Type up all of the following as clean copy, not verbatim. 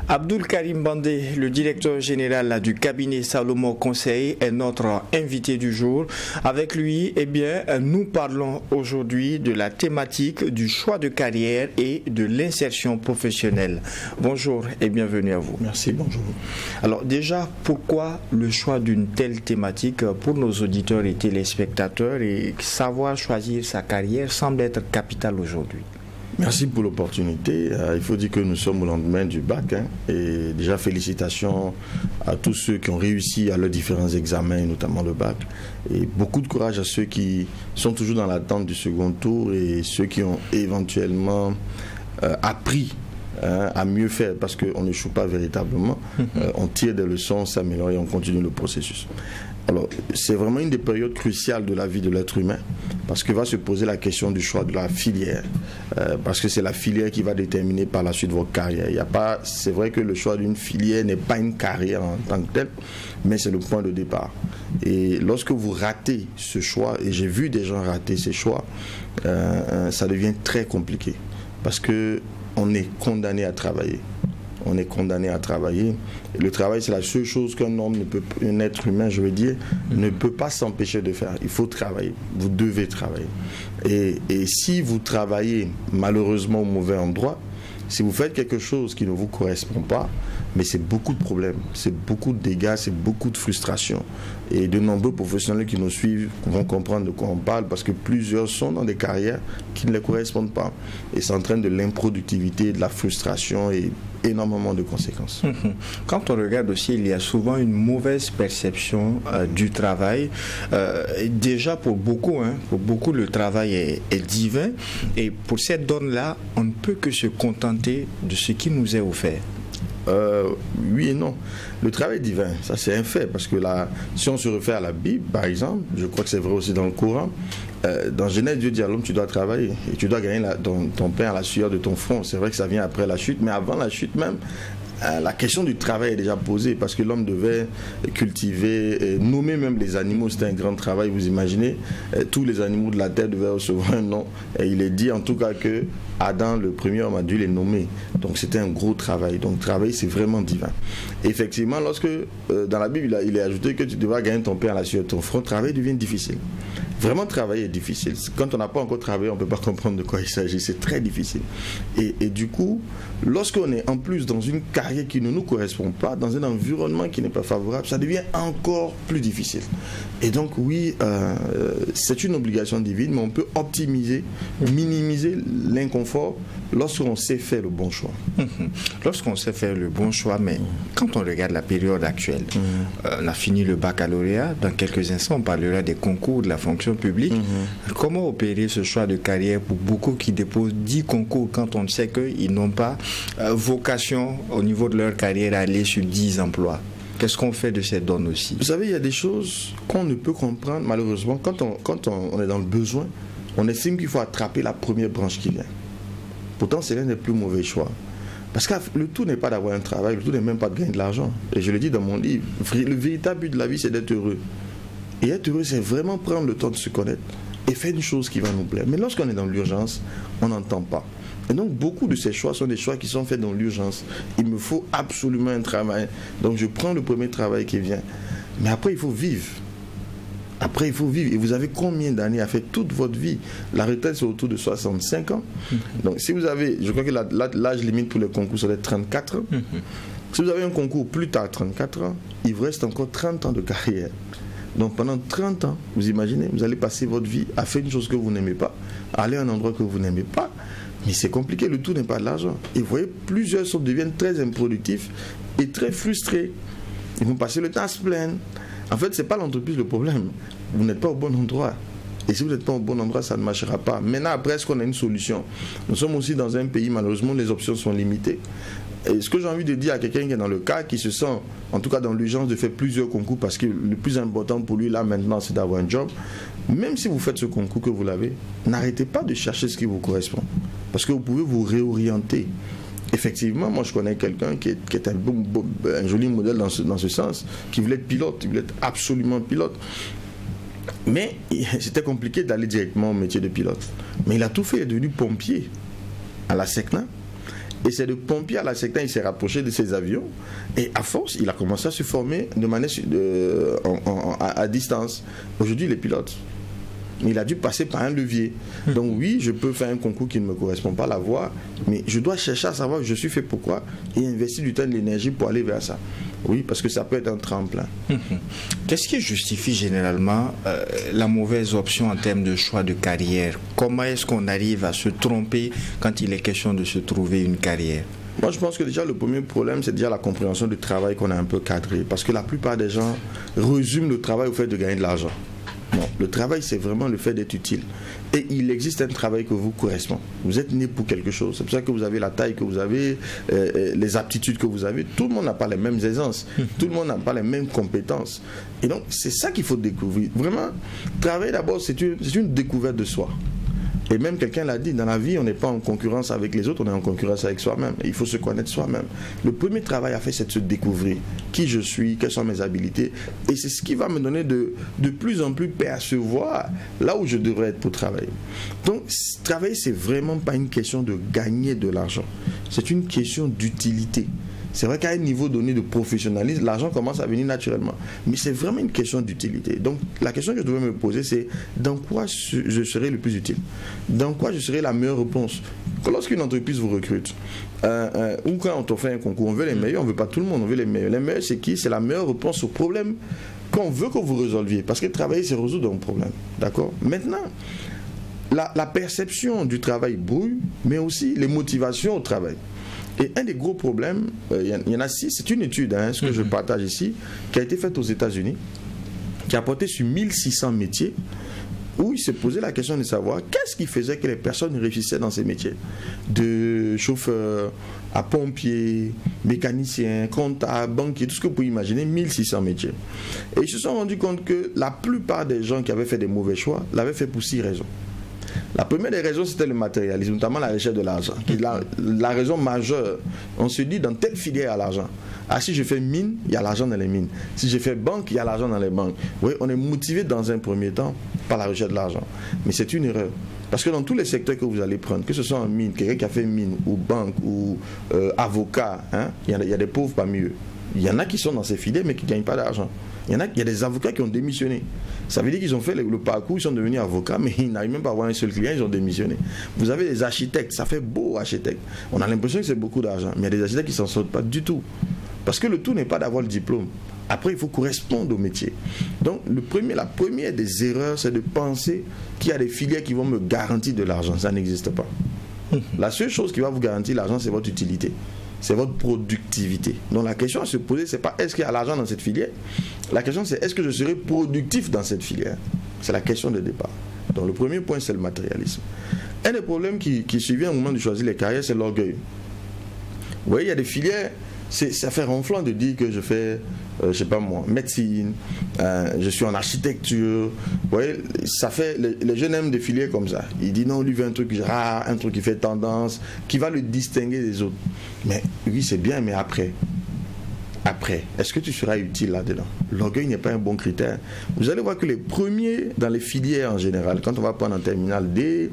Abdoul Karim Bandé, le directeur général du cabinet Salomon Conseil, est notre invité du jour. Avec lui, nous parlons aujourd'hui de la thématique du choix de carrière et de l'insertion professionnelle. Bonjour et bienvenue à vous. Merci, bonjour. Alors déjà, pourquoi le choix d'une telle thématique pour nos auditeurs et téléspectateurs, et savoir choisir sa carrière semble être capital aujourd'hui? Merci pour l'opportunité. Il faut dire que nous sommes au lendemain du bac. Et déjà, félicitations à tous ceux qui ont réussi à leurs différents examens, notamment le bac. Et beaucoup de courage à ceux qui sont toujours dans l'attente du second tour et ceux qui ont éventuellement appris à mieux faire, parce qu'on n'échoue pas véritablement. On tire des leçons, on s'améliore et on continue le processus. Alors, c'est vraiment une des périodes cruciales de la vie de l'être humain, parce que va se poser la question du choix de la filière, parce que c'est la filière qui va déterminer par la suite votre carrière. Il y a pas, c'est vrai que le choix d'une filière n'est pas une carrière en tant que telle, mais c'est le point de départ. Et lorsque vous ratez ce choix, et j'ai vu des gens rater ces choix, ça devient très compliqué, parce que on est condamné à travailler. On est condamné à travailler. Et le travail, c'est la seule chose qu'un homme ne peut, un être humain, je veux dire, ne peut pas s'empêcher de faire. Il faut travailler. Vous devez travailler. Et si vous travaillez malheureusement au mauvais endroit, si vous faites quelque chose qui ne vous correspond pas, mais c'est beaucoup de problèmes, c'est beaucoup de dégâts, c'est beaucoup de frustration. Et de nombreux professionnels qui nous suivent vont comprendre de quoi on parle, parce que plusieurs sont dans des carrières qui ne les correspondent pas. Et ça entraîne de l'improductivité, de la frustration et énormément de conséquences. Quand on regarde aussi, il y a souvent une mauvaise perception du travail. Déjà pour beaucoup, le travail est divin. Et pour cette donne-là, on ne peut que se contenter de ce qui nous est offert. Oui et non. Le travail divin, ça c'est un fait, parce que là, si on se réfère à la Bible, par exemple, je crois que c'est vrai aussi dans le Coran, dans Genèse, Dieu dit à l'homme, tu dois travailler et tu dois gagner ton pain à la sueur de ton front. C'est vrai que ça vient après la chute, mais avant la chute même, la question du travail est déjà posée, parce que l'homme devait cultiver, nommer même les animaux. C'était un grand travail, vous imaginez. Tous les animaux de la terre devaient recevoir un nom. Et il est dit en tout cas que Adam, le premier homme, a dû les nommer. Donc c'était un gros travail. Donc travailler, c'est vraiment divin. Et effectivement, lorsque dans la Bible, il est ajouté que tu devras gagner ton pain à la sueur de ton front, travail devient difficile. Vraiment, travailler est difficile. Quand on n'a pas encore travaillé, on ne peut pas comprendre de quoi il s'agit. C'est très difficile. Et du coup, lorsqu'on est en plus dans une carrière qui ne nous correspond pas, dans un environnement qui n'est pas favorable, ça devient encore plus difficile. Et donc, oui, c'est une obligation divine, mais on peut optimiser, minimiser l'inconfort lorsqu'on sait faire le bon choix. Lorsqu'on sait faire le bon choix, mais quand on regarde la période actuelle, on a fini le baccalauréat, dans quelques instants on parlera des concours de la fonction publique. Comment opérer ce choix de carrière pour beaucoup qui déposent 10 concours quand on sait qu'ils n'ont pas vocation au niveau de leur carrière à aller sur 10 emplois? Qu'est-ce qu'on fait de cette donne aussi? Vous savez, il y a des choses qu'on ne peut comprendre malheureusement. Quand on est dans le besoin, on estime qu'il faut attraper la première branche qui vient. Pourtant, c'est l'un des plus mauvais choix. Parce que le tout n'est pas d'avoir un travail, le tout n'est même pas de gagner de l'argent. Et je le dis dans mon livre, le véritable but de la vie, c'est d'être heureux. Et être heureux, c'est vraiment prendre le temps de se connaître et faire une chose qui va nous plaire. Mais lorsqu'on est dans l'urgence, on n'entend pas. Et donc, beaucoup de ces choix sont des choix qui sont faits dans l'urgence. Il me faut absolument un travail. Donc, je prends le premier travail qui vient. Mais après, il faut vivre. Après, il faut vivre. Et vous avez combien d'années à faire toute votre vie? La retraite, c'est autour de 65 ans. Donc, si vous avez, je crois que l'âge limite pour les concours, c'est 34 ans. Si vous avez un concours plus tard, 34 ans, il vous reste encore 30 ans de carrière. Donc, pendant 30 ans, vous imaginez, vous allez passer votre vie à faire une chose que vous n'aimez pas, à aller à un endroit que vous n'aimez pas. Mais c'est compliqué, le tout n'est pas de l'argent. Et vous voyez, plusieurs deviennent très improductifs et très frustrés. Ils vont passer le temps à se plaindre. En fait, ce n'est pas l'entreprise le problème. Vous n'êtes pas au bon endroit. Et si vous n'êtes pas au bon endroit, ça ne marchera pas. Maintenant, après, est-ce qu'on a une solution? Nous sommes aussi dans un pays, malheureusement, les options sont limitées. Et ce que j'ai envie de dire à quelqu'un qui est dans le cas, qui se sent, en tout cas dans l'urgence, de faire plusieurs concours, parce que le plus important pour lui, là, maintenant, c'est d'avoir un job. Même si vous faites ce concours que vous l'avez, n'arrêtez pas de chercher ce qui vous correspond. Parce que vous pouvez vous réorienter. Effectivement, moi je connais quelqu'un qui est un joli modèle dans ce sens, qui voulait être pilote, il voulait être absolument pilote. Mais c'était compliqué d'aller directement au métier de pilote. Mais il a tout fait, il est devenu pompier à la SECNA. Et c'est de pompier à la secteur, il s'est rapproché de ses avions. Et à force, il a commencé à se former de manière à distance. Aujourd'hui, il est pilote. Il a dû passer par un levier. Donc oui, je peux faire un concours qui ne me correspond pas à la voie, mais je dois chercher à savoir je suis fait pourquoi et investir du temps et de l'énergie pour aller vers ça. Oui, parce que ça peut être un tremplin. Qu'est-ce qui justifie généralement la mauvaise option en termes de choix de carrière? Comment est-ce qu'on arrive à se tromper quand il est question de se trouver une carrière? Moi, je pense que déjà le premier problème, c'est déjà la compréhension du travail qu'on a un peu cadré. Parce que la plupart des gens résument le travail au fait de gagner de l'argent. Non, le travail, c'est vraiment le fait d'être utile. Et il existe un travail que vous correspond. Vous êtes né pour quelque chose. C'est pour ça que vous avez la taille que vous avez, les aptitudes que vous avez. Tout le monde n'a pas les mêmes aisances. Tout le monde n'a pas les mêmes compétences. Et donc, c'est ça qu'il faut découvrir. Vraiment, travailler d'abord, c'est une découverte de soi. Et même quelqu'un l'a dit, dans la vie, on n'est pas en concurrence avec les autres, on est en concurrence avec soi-même. Il faut se connaître soi-même. Le premier travail à faire, c'est de se découvrir qui je suis, quelles sont mes habilités. Et c'est ce qui va me donner de plus en plus percevoir là où je devrais être pour travailler. Donc, travailler, c'est vraiment pas une question de gagner de l'argent. C'est une question d'utilité. C'est vrai qu'à un niveau donné de professionnalisme, l'argent commence à venir naturellement. Mais c'est vraiment une question d'utilité. Donc, la question que je devais me poser, c'est dans quoi je serai le plus utile? Dans quoi je serai la meilleure réponse? Lorsqu'une entreprise vous recrute, ou quand on fait un concours, on veut les meilleurs, on ne veut pas tout le monde, on veut les meilleurs. Les meilleurs, c'est qui? C'est la meilleure réponse au problème qu'on veut que vous résolviez. Parce que travailler, c'est résoudre un problème. D'accord? Maintenant, la perception du travail brouille, mais aussi les motivations au travail. Et un des gros problèmes, il y en a 6, c'est une étude, ce que je partage ici, qui a été faite aux États-Unis, qui a porté sur 1600 métiers, où il se posait la question de savoir qu'est-ce qui faisait que les personnes réussissaient dans ces métiers. De chauffeur à pompier, mécanicien, comptable, banquier, tout ce que vous pouvez imaginer, 1600 métiers. Et ils se sont rendus compte que la plupart des gens qui avaient fait des mauvais choix l'avaient fait pour 6 raisons. La première des raisons, c'était le matérialisme, notamment la recherche de l'argent. La raison majeure, on se dit dans telle filière, il y a l'argent. Ah, si je fais mine, il y a l'argent dans les mines. Si je fais banque, il y a l'argent dans les banques. Oui, on est motivé dans un premier temps par la recherche de l'argent. Mais c'est une erreur. Parce que dans tous les secteurs que vous allez prendre, que ce soit en mine, quelqu'un qui a fait mine, ou banque, ou avocat, il y a des pauvres parmi eux. Il y en a qui sont dans ces filières, mais qui ne gagnent pas d'argent. Il y a des avocats qui ont démissionné. Ça veut dire qu'ils ont fait le parcours, ils sont devenus avocats, mais ils n'arrivent même pas à avoir un seul client, ils ont démissionné. Vous avez des architectes, ça fait beau architecte. On a l'impression que c'est beaucoup d'argent, mais il y a des architectes qui ne s'en sortent pas du tout. Parce que le tout n'est pas d'avoir le diplôme. Après, il faut correspondre au métier. Donc, la première des erreurs, c'est de penser qu'il y a des filières qui vont me garantir de l'argent. Ça n'existe pas. La seule chose qui va vous garantir l'argent, c'est votre utilité. C'est votre productivité. Donc la question à se poser, c'est pas est-ce qu'il y a l'argent dans cette filière? La question c'est est-ce que je serai productif dans cette filière? C'est la question de départ. Donc le premier point, c'est le matérialisme. Un des problèmes qui survient au moment de choisir les carrières, c'est l'orgueil. Vous voyez, il y a des filières, ça fait ronflant de dire que je fais, je sais pas moi, médecine, je suis en architecture. Vous voyez, ça fait, les jeunes aiment des filières comme ça. Ils disent non, lui veut un truc rare, un truc qui fait tendance, qui va le distinguer des autres. Mais oui, c'est bien, mais après, est-ce que tu seras utile là-dedans? L'orgueil n'est pas un bon critère. Vous allez voir que les premiers dans les filières en général, quand on va prendre en terminale D,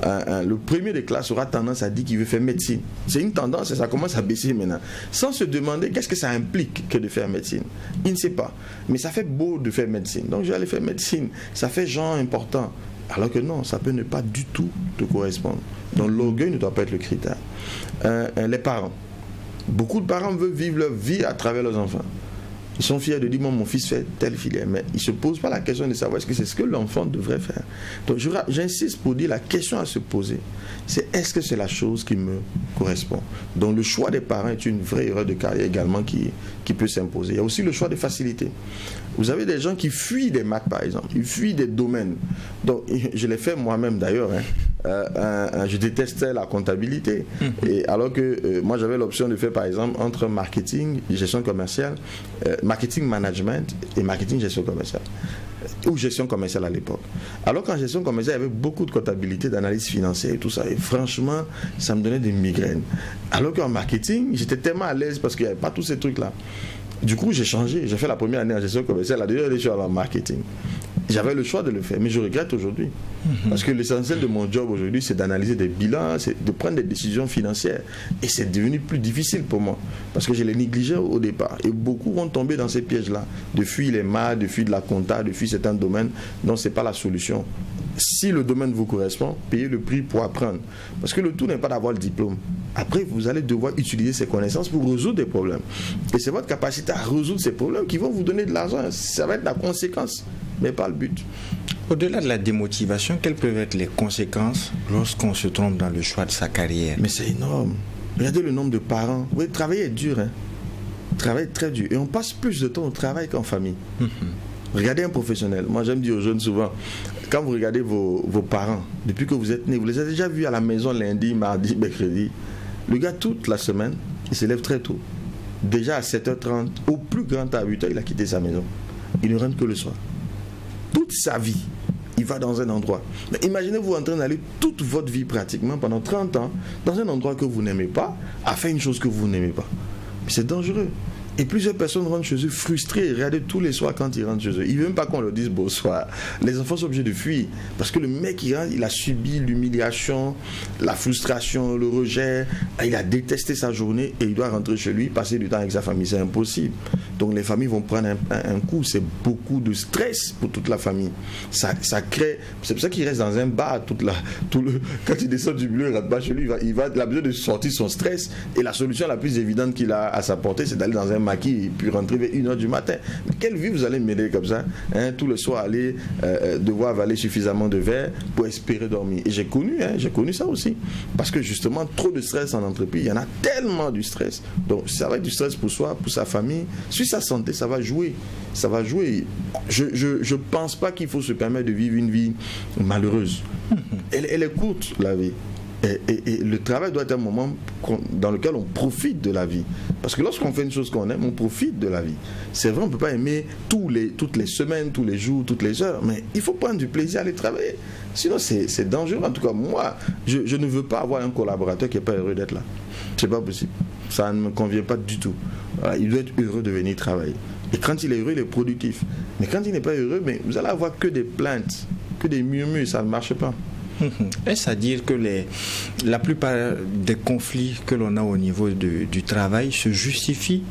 le premier des classes aura tendance à dire qu'il veut faire médecine. C'est une tendance et ça commence à baisser maintenant. Sans se demander qu'est-ce que ça implique que de faire médecine. Il ne sait pas. Mais ça fait beau de faire médecine. Donc je vais aller faire médecine. Ça fait genre important. Alors que non, ça peut ne pas du tout te correspondre. Donc l'orgueil ne doit pas être le critère. Les parents. Beaucoup de parents veulent vivre leur vie à travers leurs enfants. Ils sont fiers de dire, mon fils fait telle filière, mais ils ne se posent pas la question de savoir est-ce que c'est ce que l'enfant devrait faire. Donc j'insiste pour dire la question à se poser, c'est est-ce que c'est la chose qui me correspond. Donc le choix des parents est une vraie erreur de carrière également qui peut s'imposer. Il y a aussi le choix des facilités. Vous avez des gens qui fuient des maths par exemple, ils fuient des domaines. Donc je l'ai fait moi-même d'ailleurs. Je détestais la comptabilité. Et alors que moi j'avais l'option de faire par exemple entre marketing, gestion commerciale, marketing management et marketing gestion commerciale. Ou gestion commerciale à l'époque. Alors qu'en gestion commerciale, il y avait beaucoup de comptabilité, d'analyse financière et tout ça. Et franchement, ça me donnait des migraines. Alors qu'en marketing, j'étais tellement à l'aise parce qu'il n'y avait pas tous ces trucs-là. Du coup, j'ai changé. J'ai fait la première année en gestion commerciale, la deuxième année, je suis allé en marketing. J'avais le choix de le faire, mais je regrette aujourd'hui. Parce que l'essentiel de mon job aujourd'hui, c'est d'analyser des bilans, c'est de prendre des décisions financières. Et c'est devenu plus difficile pour moi. Parce que je les négligeais au départ. Et beaucoup vont tomber dans ces pièges-là. De fuir les maths, de fuir de la compta, de fuir certains domaines. Donc, ce n'est pas la solution. Si le domaine vous correspond, payez le prix pour apprendre. Parce que le tout n'est pas d'avoir le diplôme. Après, vous allez devoir utiliser ces connaissances pour résoudre des problèmes. Et c'est votre capacité à résoudre ces problèmes qui vont vous donner de l'argent. Ça va être la conséquence, mais pas le but. Au-delà de la démotivation, quelles peuvent être les conséquences lorsqu'on se trompe dans le choix de sa carrière? Mais c'est énorme. Regardez le nombre de parents. Oui, travailler est dur. Travailler est très dur. Et on passe plus de temps au travail qu'en famille. Regardez un professionnel. Moi, j'aime dire aux jeunes souvent, quand vous regardez vos parents, depuis que vous êtes nés, vous les avez déjà vus à la maison lundi, mardi, mercredi. Le gars, toute la semaine, il se lève très tôt. Déjà à 7h30, au plus grand à 8h, il a quitté sa maison. Il ne rentre que le soir. Toute sa vie, il va dans un endroit. Mais imaginez-vous en train d'aller toute votre vie pratiquement pendant 30 ans dans un endroit que vous n'aimez pas, à faire une chose que vous n'aimez pas. C'est dangereux. Et plusieurs personnes rentrent chez eux frustrées. Regardez tous les soirs quand ils rentrent chez eux. Ils ne veulent même pas qu'on leur dise bonsoir. Les enfants sont obligés de fuir. Parce que le mec, il rentre, il a subi l'humiliation, la frustration, le rejet. Il a détesté sa journée et il doit rentrer chez lui, passer du temps avec sa famille. C'est impossible. Donc les familles vont prendre un coup. C'est beaucoup de stress pour toute la famille. Ça crée... C'est pour ça qu'il reste dans un bar quand il descend du bureau, il rentre pas chez lui. Il a besoin de sortir son stress. Et la solution la plus évidente qu'il a à sa portée, c'est d'aller dans un maquis et puis rentrer vers 1h du matin. Mais quelle vie vous allez m'aider comme ça, tout le soir aller devoir avaler suffisamment de verre pour espérer dormir. Et j'ai connu ça aussi. Parce que justement, trop de stress en entreprise, il y en a tellement du stress. Donc ça va être du stress pour soi, pour sa famille. Sur sa santé, ça va jouer. Ça va jouer. Je pense pas qu'il faut se permettre de vivre une vie malheureuse. Elle est courte, la vie. Et le travail doit être un moment dans lequel on profite de la vie. Parce que lorsqu'on fait une chose qu'on aime, on profite de la vie. C'est vrai, on ne peut pas aimer toutes les semaines, tous les jours, toutes les heures, mais il faut prendre du plaisir à aller travailler. Sinon, c'est dangereux. En tout cas, moi, je ne veux pas avoir un collaborateur qui n'est pas heureux d'être là. C'est pas possible. Ça ne me convient pas du tout. Voilà, il doit être heureux de venir travailler. Et quand il est heureux, il est productif. Mais quand il n'est pas heureux, mais vous allez avoir que des plaintes, que des murmures, ça ne marche pas. Est-ce à dire que la plupart des conflits que l'on a au niveau du travail se justifient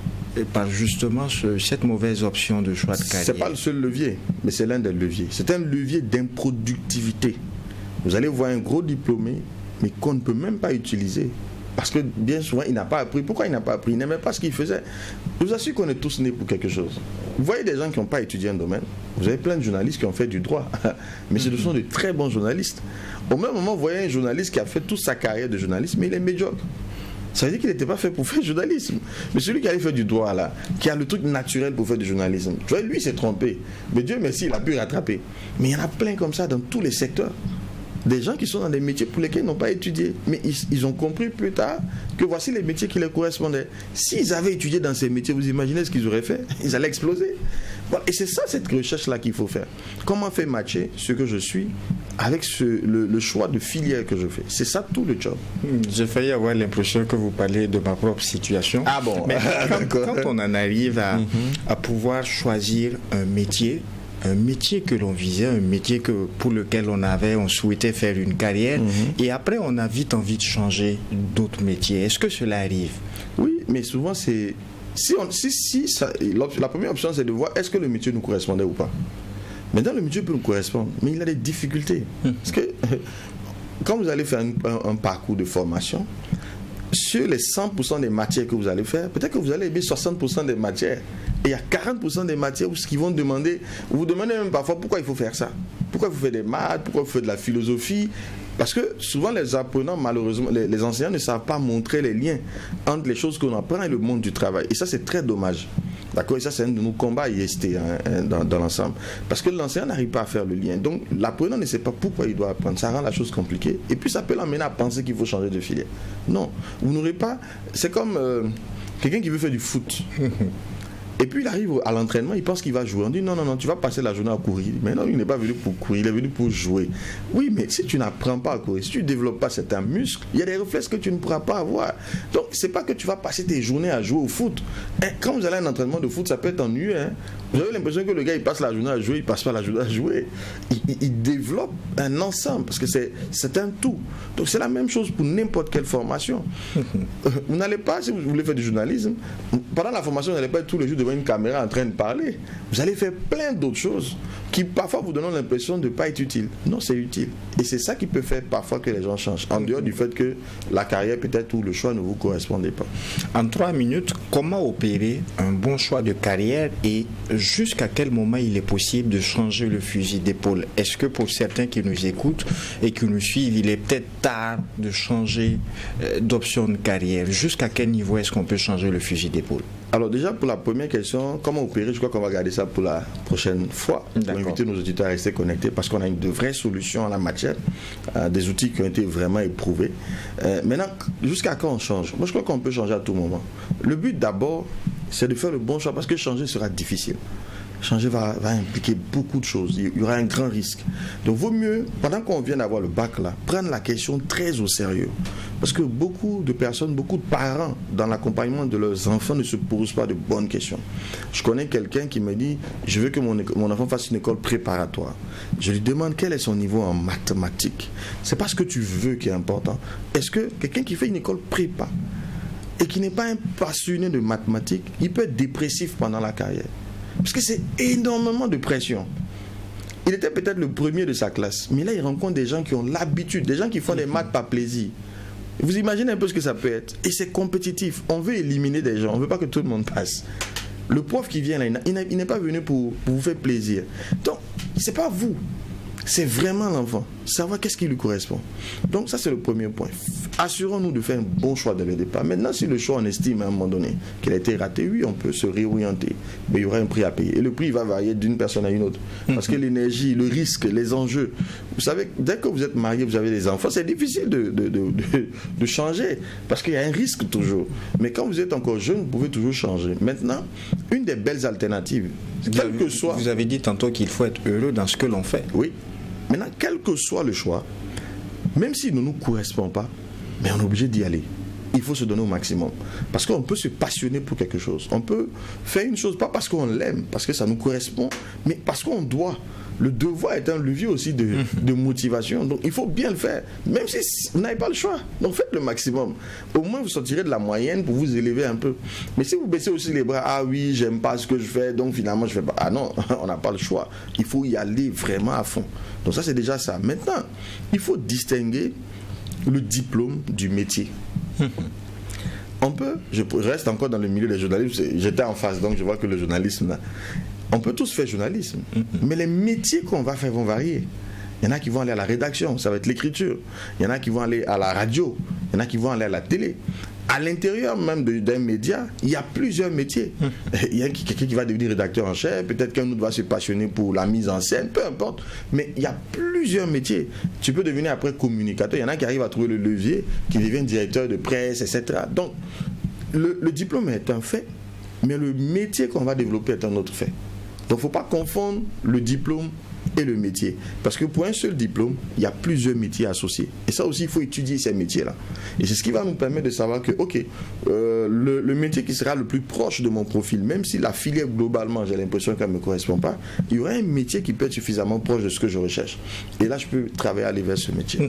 par justement cette mauvaise option de choix de carrière? Ce n'est pas le seul levier, mais c'est l'un des leviers. C'est un levier d'improductivité. Vous allez voir un gros diplômé, mais qu'on ne peut même pas utiliser. Parce que bien souvent, il n'a pas appris. Pourquoi il n'a pas appris? Il n'aimait pas ce qu'il faisait. Je vous assure qu'on est tous nés pour quelque chose. Vous voyez des gens qui n'ont pas étudié un domaine. Vous avez plein de journalistes qui ont fait du droit. Mais ce sont de très bons journalistes. Au même moment, vous voyez un journaliste qui a fait toute sa carrière de journaliste, mais il est médiocre. Ça veut dire qu'il n'était pas fait pour faire du journalisme. Mais celui qui a fait du droit, là, qui a le truc naturel pour faire du journalisme, tu vois, lui, il s'est trompé. Mais Dieu merci, il a pu rattraper. Mais il y en a plein comme ça dans tous les secteurs. Des gens qui sont dans des métiers pour lesquels ils n'ont pas étudié. Mais ils ont compris plus tard que voici les métiers qui leur correspondaient. S'ils avaient étudié dans ces métiers, vous imaginez ce qu'ils auraient fait? Ils allaient exploser. Bon, et c'est ça, cette recherche-là qu'il faut faire. Comment faire matcher ce que je suis avec le choix de filière que je fais? C'est ça tout le job. J'ai failli avoir l'impression que vous parlez de ma propre situation. Ah bon? Mais quand on en arrive à pouvoir choisir un métier que l'on visait, un métier pour lequel on souhaitait faire une carrière, et après on a vite envie de changer d'autres métiers. Est-ce que cela arrive? Oui, mais souvent c'est... la première option c'est de voir est-ce que le métier nous correspondait ou pas. Maintenant le métier peut nous correspondre, mais il a des difficultés. Parce que quand vous allez faire un parcours de formation, sur les 100% des matières que vous allez faire, peut-être que vous allez aimer 60% des matières. Et il y a 40% des matières qui vont vous demandez même parfois pourquoi il faut faire ça. Pourquoi vous faites des maths, pourquoi vous faites de la philosophie. Parce que souvent les apprenants, malheureusement, les enseignants ne savent pas montrer les liens entre les choses qu'on apprend et le monde du travail. Et ça, c'est très dommage. D'accord? Et ça, c'est un de nos combats à IST dans l'ensemble. Parce que l'enseignant n'arrive pas à faire le lien. Donc, l'apprenant ne sait pas pourquoi il doit apprendre. Ça rend la chose compliquée. Et puis, ça peut l'amener à penser qu'il faut changer de filière. Non. Vous n'aurez pas... C'est comme quelqu'un qui veut faire du foot. Et puis il arrive à l'entraînement, il pense qu'il va jouer. On dit non, tu vas passer la journée à courir. Mais non, il n'est pas venu pour courir, il est venu pour jouer. Oui, mais si tu n'apprends pas à courir, si tu ne développes pas certains muscles, il y a des réflexes que tu ne pourras pas avoir. Donc, ce n'est pas que tu vas passer tes journées à jouer au foot. Quand vous allez à un entraînement de foot, ça peut être ennuyeux. Vous avez l'impression que le gars, il passe la journée à jouer, il passe pas la journée à jouer. Il développe un ensemble, parce que c'est un tout. Donc c'est la même chose pour n'importe quelle formation. Vous n'allez pas, si vous voulez faire du journalisme, pendant la formation, vous n'allez pas être tous les jours devant une caméra en train de parler. Vous allez faire plein d'autres choses qui parfois vous donnent l'impression de ne pas être utile. Non, c'est utile. Et c'est ça qui peut faire parfois que les gens changent, en dehors du fait que la carrière peut-être ou le choix ne vous correspondait pas. En 3 minutes, comment opérer un bon choix de carrière et jusqu'à quel moment il est possible de changer le fusil d'épaule? Est-ce que pour certains qui nous écoutent et qui nous suivent, il est peut-être tard de changer d'option de carrière? Jusqu'à quel niveau est-ce qu'on peut changer le fusil d'épaule? Alors déjà pour la première question, comment opérer, je crois qu'on va garder ça pour la prochaine fois. Pour inviter nos auditeurs à rester connectés parce qu'on a de vraies solutions en la matière, des outils qui ont été vraiment éprouvés. Maintenant, jusqu'à quand on change? Moi je crois qu'on peut changer à tout moment. Le but d'abord, c'est de faire le bon choix parce que changer sera difficile. Changer va impliquer beaucoup de choses. Il y aura un grand risque. Donc, vaut mieux, pendant qu'on vient d'avoir le bac là, prendre la question très au sérieux. Parce que beaucoup de personnes, beaucoup de parents, dans l'accompagnement de leurs enfants, ne se posent pas de bonnes questions. Je connais quelqu'un qui me dit, je veux que mon enfant fasse une école préparatoire. Je lui demande quel est son niveau en mathématiques. C'est pas ce que tu veux qui est important. Est-ce que quelqu'un qui fait une école prépa et qui n'est pas un passionné de mathématiques, il peut être dépressif pendant la carrière? Parce que c'est énormément de pression. Il était peut-être le premier de sa classe, mais là il rencontre des gens qui ont l'habitude, des gens qui font des maths par plaisir. Vous imaginez un peu ce que ça peut être. Et c'est compétitif. On veut éliminer des gens, on ne veut pas que tout le monde passe. Le prof qui vient là, il n'est pas venu pour vous faire plaisir. Donc, ce n'est pas vous. C'est vraiment l'enfant. Savoir qu'est-ce qui lui correspond. Donc ça c'est le premier point. Assurons-nous de faire un bon choix dès le départ. Maintenant, si le choix on estime à un moment donné qu'il a été raté, oui, on peut se réorienter. Mais il y aura un prix à payer. Et le prix va varier d'une personne à une autre. Parce que l'énergie, le risque, les enjeux. Vous savez, dès que vous êtes marié, vous avez des enfants, c'est difficile de changer. Parce qu'il y a un risque toujours. Mais quand vous êtes encore jeune, vous pouvez toujours changer. Maintenant, une des belles alternatives, quel que soit... Vous avez dit tantôt qu'il faut être heureux dans ce que l'on fait. Oui. Maintenant, quel que soit le choix, même s'il ne nous correspond pas, mais on est obligé d'y aller. Il faut se donner au maximum. Parce qu'on peut se passionner pour quelque chose. On peut faire une chose, pas parce qu'on l'aime, parce que ça nous correspond, mais parce qu'on doit. Le devoir est un levier aussi de motivation. Donc il faut bien le faire, même si vous n'avez pas le choix. Donc faites le maximum. Au moins vous sortirez de la moyenne pour vous élever un peu. Mais si vous baissez aussi les bras, ah oui, j'aime pas ce que je fais, donc finalement je fais pas. Ah non, on n'a pas le choix. Il faut y aller vraiment à fond. Donc ça c'est déjà ça. Maintenant, il faut distinguer le diplôme du métier. On peut, je reste encore dans le milieu des journalistes, j'étais en face, donc je vois que le journalisme là, on peut tous faire journalisme, mais les métiers qu'on va faire vont varier. Il y en a qui vont aller à la rédaction, ça va être l'écriture. Il y en a qui vont aller à la radio, il y en a qui vont aller à la télé. À l'intérieur même d'un média, il y a plusieurs métiers. Il y a quelqu'un qui va devenir rédacteur en chef, peut-être qu'un autre va se passionner pour la mise en scène, peu importe. Mais il y a plusieurs métiers. Tu peux devenir après communicateur. Il y en a qui arrivent à trouver le levier, qui deviennent directeur de presse, etc. Donc, le diplôme est un fait, mais le métier qu'on va développer est un autre fait. Donc, il ne faut pas confondre le diplôme et le métier. Parce que pour un seul diplôme, il y a plusieurs métiers associés. Et ça aussi, il faut étudier ces métiers-là. Et c'est ce qui va nous permettre de savoir que, ok, le métier qui sera le plus proche de mon profil, même si la filière globalement, j'ai l'impression qu'elle ne me correspond pas, il y aura un métier qui peut être suffisamment proche de ce que je recherche. Et là, je peux travailler à aller vers ce métier.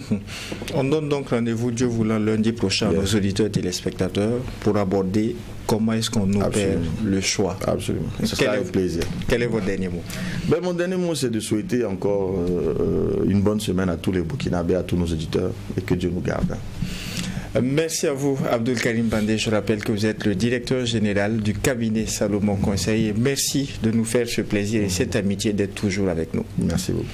On donne donc rendez-vous, Dieu voulant, lundi prochain à nos auditeurs et téléspectateurs pour aborder comment est-ce qu'on opère le choix. Absolument. Ça sera avec plaisir. Quel est votre dernier mot? Mon dernier mot, c'est de souhaiter encore une bonne semaine à tous les Burkinabés, à tous nos auditeurs, et que Dieu nous garde. Merci à vous, Abdul Karim Bandé. Je rappelle que vous êtes le directeur général du cabinet Salomon Conseil. Merci de nous faire ce plaisir et cette amitié d'être toujours avec nous. Merci beaucoup.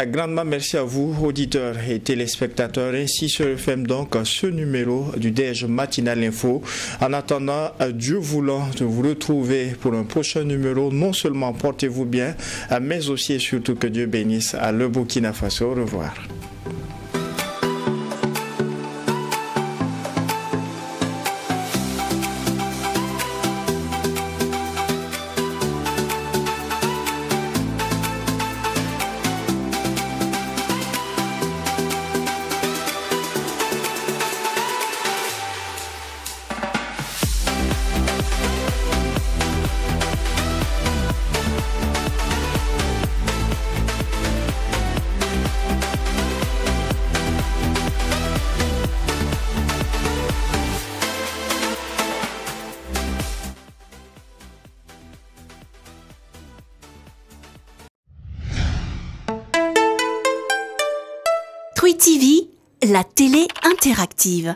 Grandement merci à vous, auditeurs et téléspectateurs. Ainsi se referme donc ce numéro du DEJ Matinal Info. En attendant, Dieu voulant, de vous retrouver pour un prochain numéro. Non seulement portez-vous bien, mais aussi et surtout que Dieu bénisse à le Burkina Faso. Au revoir. Free TV, la télé interactive.